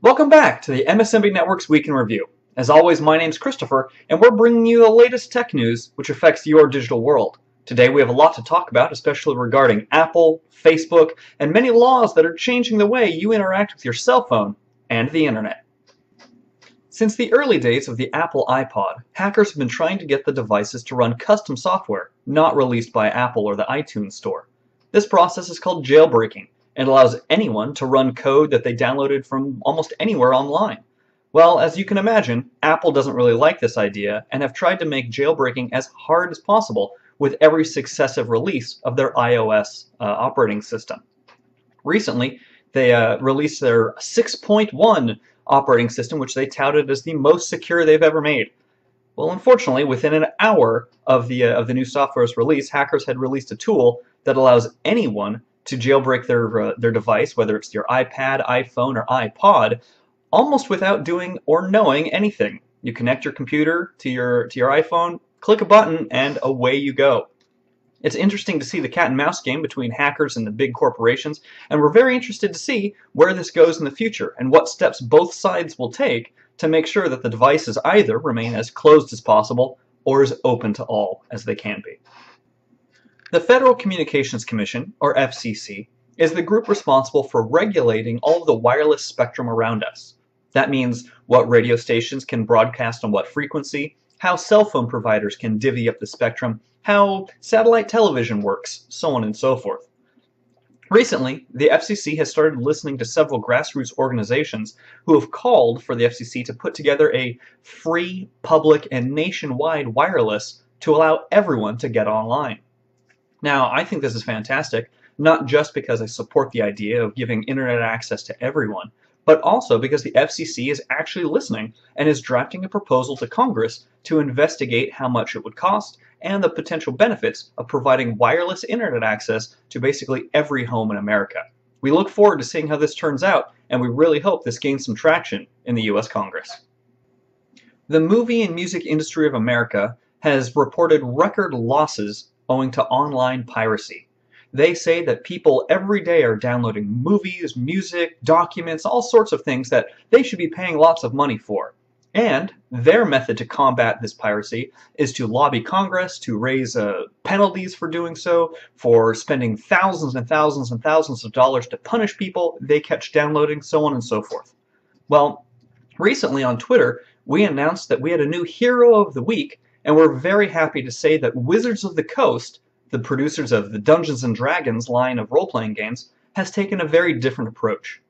Welcome back to the MSMB Networks Week in Review. As always, my name's Christopher, and we're bringing you the latest tech news which affects your digital world. Today we have a lot to talk about, especially regarding Apple, Facebook, and many laws that are changing the way you interact with your cell phone and the internet. Since the early days of the Apple iPod, hackers have been trying to get the devices to run custom software not released by Apple or the iTunes Store. This process is called jailbreaking, and allows anyone to run code that they downloaded from almost anywhere online. Well, as you can imagine, Apple doesn't really like this idea and have tried to make jailbreaking as hard as possible with every successive release of their iOS operating system. Recently, they released their 6.1 operating system, which they touted as the most secure they've ever made. Well, unfortunately, within an hour of the new software's release, hackers had released a tool that allows anyone to jailbreak their device, whether it's your iPad, iPhone, or iPod, almost without doing or knowing anything. You connect your computer to your iPhone, click a button, and away you go. It's interesting to see the cat and mouse game between hackers and the big corporations, and we're very interested to see where this goes in the future and what steps both sides will take to make sure that the devices either remain as closed as possible or as open to all as they can be. The Federal Communications Commission, or FCC, is the group responsible for regulating all of the wireless spectrum around us. That means what radio stations can broadcast on what frequency, how cell phone providers can divvy up the spectrum, how satellite television works, so on and so forth. Recently, the FCC has started listening to several grassroots organizations who have called for the FCC to put together a free, public, and nationwide wireless to allow everyone to get online. Now, I think this is fantastic, not just because I support the idea of giving internet access to everyone, but also because the FCC is actually listening and is drafting a proposal to Congress to investigate how much it would cost and the potential benefits of providing wireless internet access to basically every home in America. We look forward to seeing how this turns out, and we really hope this gains some traction in the US Congress. The movie and music industry of America has reported record losses owing to online piracy. They say that people every day are downloading movies, music, documents, all sorts of things that they should be paying lots of money for. And their method to combat this piracy is to lobby Congress to raise penalties for doing so, for spending thousands and thousands and thousands of dollars to punish people they catch downloading, so on and so forth. Well, recently on Twitter, we announced that we had a new Hero of the Week, and we're very happy to say that Wizards of the Coast, the producers of the Dungeons & Dragons line of role-playing games, has taken a very different approach.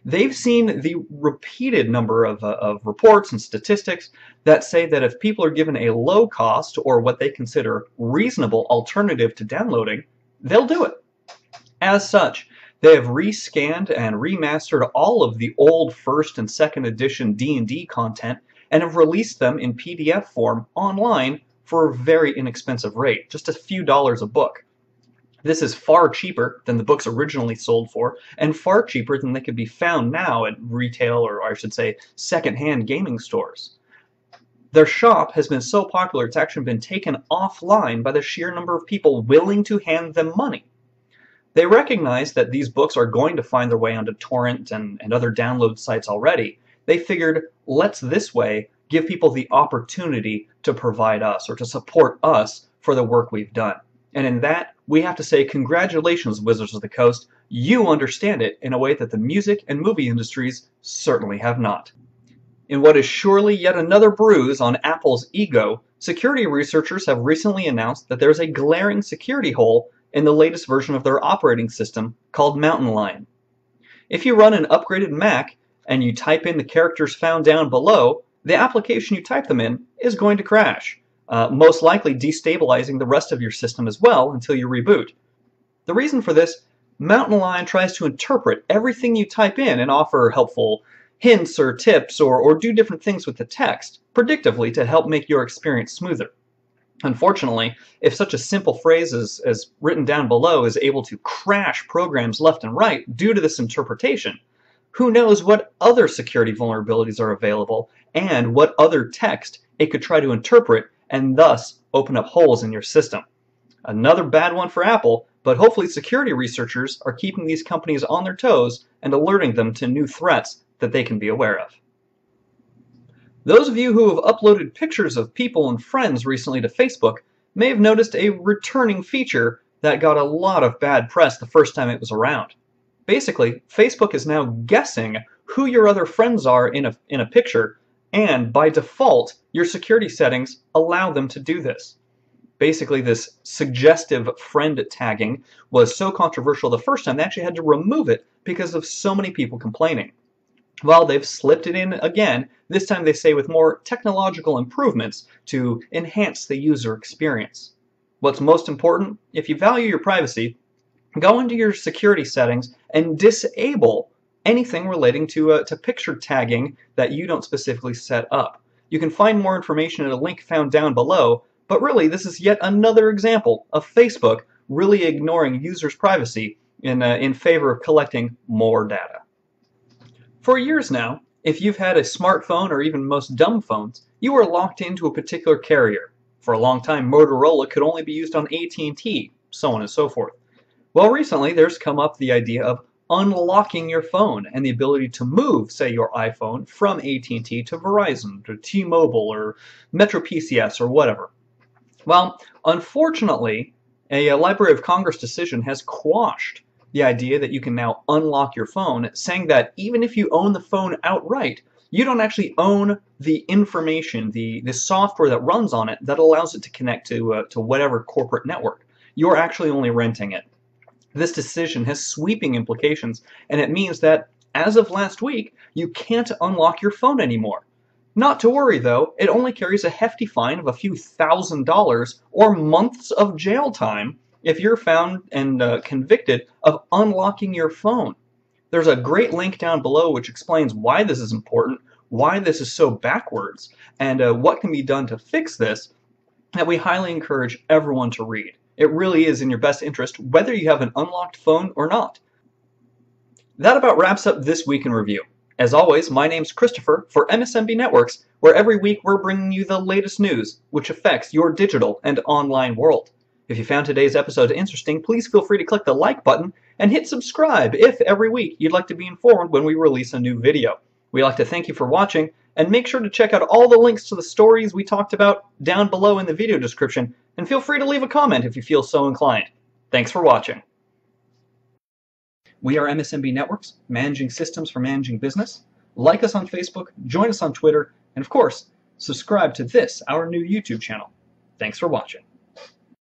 They've seen the repeated number of reports and statistics that say that if people are given a low-cost or what they consider reasonable alternative to downloading, they'll do it. As such, they have rescanned and remastered all of the old 1st and 2nd edition D&D content and have released them in PDF form online for a very inexpensive rate, just a few dollars a book. This is far cheaper than the books originally sold for, and far cheaper than they could be found now at retail, or I should say, second-hand gaming stores. Their shop has been so popular it's actually been taken offline by the sheer number of people willing to hand them money. They recognize that these books are going to find their way onto torrent and other download sites already. They figured, let's this way give people the opportunity to provide us or to support us for the work we've done. And in that, we have to say congratulations, Wizards of the Coast. You understand it in a way that the music and movie industries certainly have not. In what is surely yet another bruise on Apple's ego, security researchers have recently announced that there's a glaring security hole in the latest version of their operating system called Mountain Lion. If you run an upgraded Mac and you type in the characters found down below, the application you type them in is going to crash, most likely destabilizing the rest of your system as well until you reboot. The reason for this, Mountain Lion tries to interpret everything you type in and offer helpful hints or tips or do different things with the text, predictively to help make your experience smoother. Unfortunately, if such a simple phrase as written down below is able to crash programs left and right due to this interpretation, who knows what other security vulnerabilities are available and what other text it could try to interpret and thus open up holes in your system. Another bad one for Apple, but hopefully security researchers are keeping these companies on their toes and alerting them to new threats that they can be aware of. Those of you who have uploaded pictures of people and friends recently to Facebook may have noticed a returning feature that got a lot of bad press the first time it was around. Basically, Facebook is now guessing who your other friends are in a picture, and by default, your security settings allow them to do this. Basically, this suggestive friend tagging was so controversial the first time they actually had to remove it because of so many people complaining. Well, they've slipped it in again, this time they say with more technological improvements to enhance the user experience. What's most important, if you value your privacy, go into your security settings and disable anything relating to picture tagging that you don't specifically set up. You can find more information at a link found down below, but really this is yet another example of Facebook really ignoring users' privacy in favor of collecting more data. For years now, if you've had a smartphone or even most dumb phones, you were locked into a particular carrier. For a long time, Motorola could only be used on AT&T, so on and so forth. Well, recently there's come up the idea of unlocking your phone and the ability to move, say, your iPhone from AT&T to Verizon, to T-Mobile, or Metro PCS, or whatever. Well, unfortunately, a Library of Congress decision has quashed the idea that you can now unlock your phone, saying that even if you own the phone outright, you don't actually own the information, the software that runs on it that allows it to connect to whatever corporate network. You're actually only renting it. This decision has sweeping implications, and it means that, as of last week, you can't unlock your phone anymore. Not to worry, though, it only carries a hefty fine of a few $1,000s or months of jail time if you're found and convicted of unlocking your phone. There's a great link down below which explains why this is important, why this is so backwards, and what can be done to fix this, that we highly encourage everyone to read. It really is in your best interest whether you have an unlocked phone or not. That about wraps up this week in review. As always, my name's Christopher for MSMB Networks, where every week we're bringing you the latest news which affects your digital and online world. If you found today's episode interesting, please feel free to click the like button and hit subscribe if every week you'd like to be informed when we release a new video. We'd like to thank you for watching, and make sure to check out all the links to the stories we talked about down below in the video description, and feel free to leave a comment if you feel so inclined. Thanks for watching. We are MSMB Networks, managing systems for managing business. Like us on Facebook, join us on Twitter, and of course, subscribe to this, our new YouTube channel. Thanks for watching.